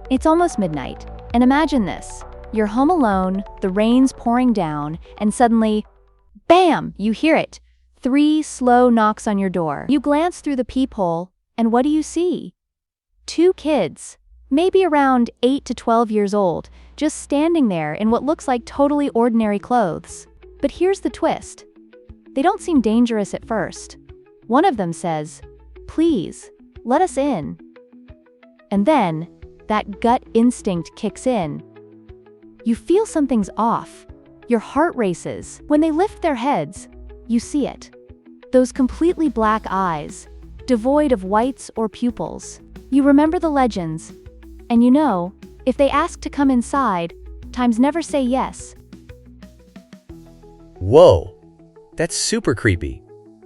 It's almost midnight, and imagine this. You're home alone, the rain's pouring down, and suddenly, bam, you hear it. 3 slow knocks on your door. You glance through the peephole, and what do you see? 2 kids, maybe around 8 to 12 years old, just standing there in what looks like totally ordinary clothes. But here's the twist. They don't seem dangerous at first. One of them says, "Please, let us in." And then, that gut instinct kicks in. You feel something's off. Your heart races. When they lift their heads, you see it. Those completely black eyes, devoid of whites or pupils. You remember the legends, and you know, if they ask to come inside, times never say yes. Whoa, that's super creepy.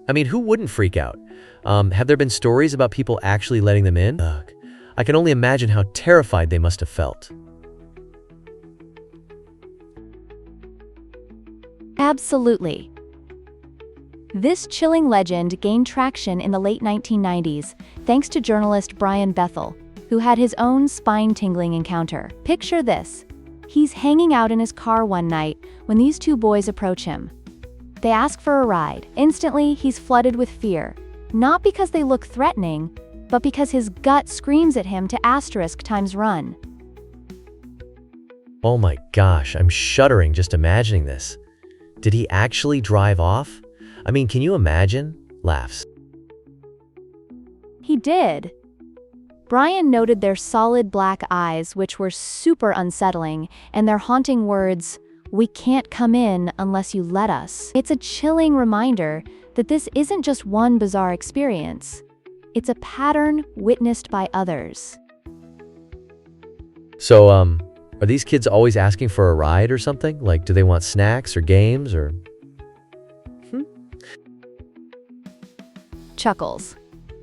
I mean, who wouldn't freak out? Have there been stories about people actually letting them in? Ugh. I can only imagine how terrified they must have felt. Absolutely. This chilling legend gained traction in the late 1990s thanks to journalist Brian Bethel, who had his own spine-tingling encounter. Picture this. He's hanging out in his car one night when these 2 boys approach him. They ask for a ride. Instantly, he's flooded with fear. Not because they look threatening, but because his gut screams at him to asterisk times run. Oh my gosh, I'm shuddering just imagining this. Did he actually drive off? I mean, can you imagine? Laughs. He did. Brian noted their solid black eyes, which were super unsettling, and their haunting words, "We can't come in unless you let us." It's a chilling reminder that this isn't just one bizarre experience. It's a pattern witnessed by others. So, are these kids always asking for a ride or something? Like, do they want snacks or games or... Chuckles.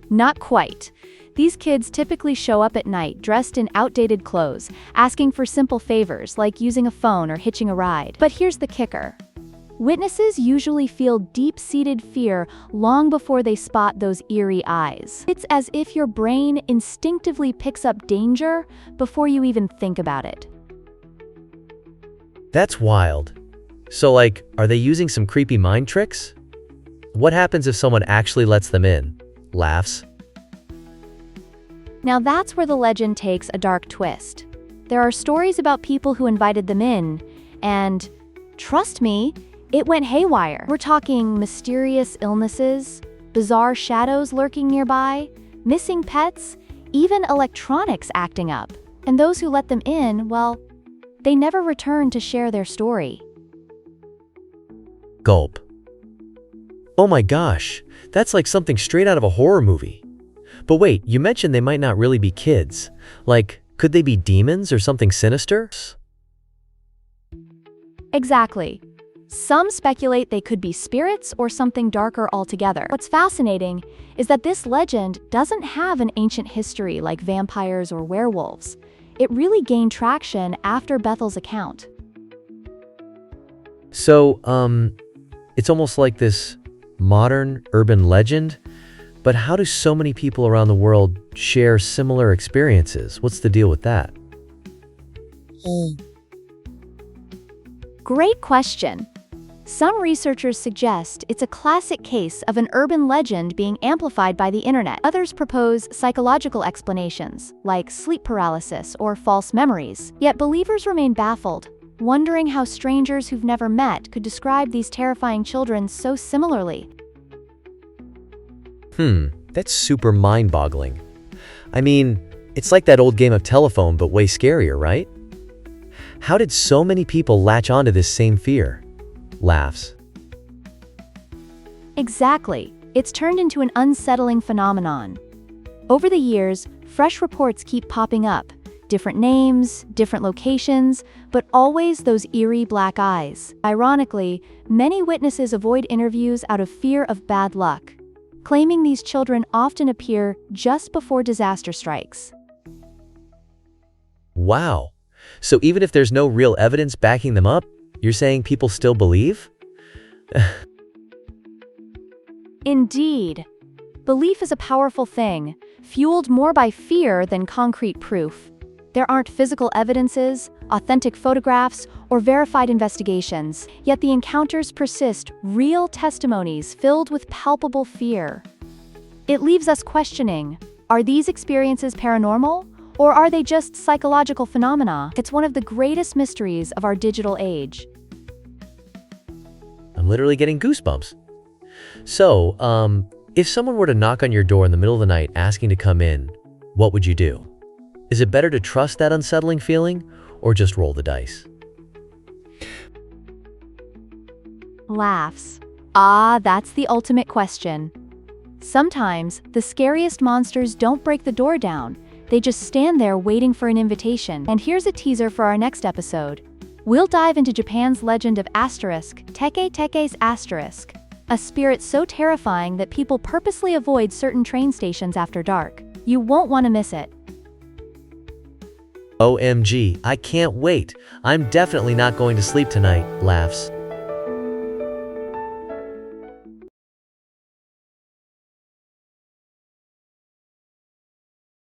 Not quite. These kids typically show up at night dressed in outdated clothes, asking for simple favors like using a phone or hitching a ride. But here's the kicker. Witnesses usually feel deep-seated fear long before they spot those eerie eyes. It's as if your brain instinctively picks up danger before you even think about it. That's wild. So, like, are they using some creepy mind tricks? What happens if someone actually lets them in? Laughs. Now that's where the legend takes a dark twist. There are stories about people who invited them in, and, trust me, it went haywire. We're talking mysterious illnesses, bizarre shadows lurking nearby, missing pets, even electronics acting up. And those who let them in, well, they never returned to share their story. Gulp. Oh my gosh, that's like something straight out of a horror movie. But wait, you mentioned they might not really be kids. Like, could they be demons or something sinister? Exactly. Some speculate they could be spirits or something darker altogether. What's fascinating is that this legend doesn't have an ancient history like vampires or werewolves. It really gained traction after Bethel's account. So, it's almost like this modern urban legend, but how do so many people around the world share similar experiences? What's the deal with that? Great question. Some researchers suggest it's a classic case of an urban legend being amplified by the internet. Others propose psychological explanations, like sleep paralysis or false memories. Yet believers remain baffled, wondering how strangers who've never met could describe these terrifying children so similarly. That's super mind-boggling. I mean, it's like that old game of telephone, but way scarier, right? How did so many people latch onto this same fear? Laughs. Exactly. It's turned into an unsettling phenomenon. Over the years, fresh reports keep popping up. Different names, different locations, but always those eerie black eyes. Ironically, many witnesses avoid interviews out of fear of bad luck, claiming these children often appear just before disaster strikes. Wow. So even if there's no real evidence backing them up, you're saying people still believe? Indeed. Belief is a powerful thing, fueled more by fear than concrete proof. There aren't physical evidences, authentic photographs, or verified investigations, yet the encounters persist, real testimonies filled with palpable fear. It leaves us questioning, are these experiences paranormal, or are they just psychological phenomena? It's one of the greatest mysteries of our digital age. I'm literally getting goosebumps. So, if someone were to knock on your door in the middle of the night asking to come in, what would you do? Is it better to trust that unsettling feeling, or just roll the dice? Laughs. Ah, that's the ultimate question. Sometimes, the scariest monsters don't break the door down. They just stand there waiting for an invitation. And here's a teaser for our next episode. We'll dive into Japan's legend of asterisk, Teke Teke's asterisk, a spirit so terrifying that people purposely avoid certain train stations after dark. You won't want to miss it. OMG, I can't wait. I'm definitely not going to sleep tonight, laughs.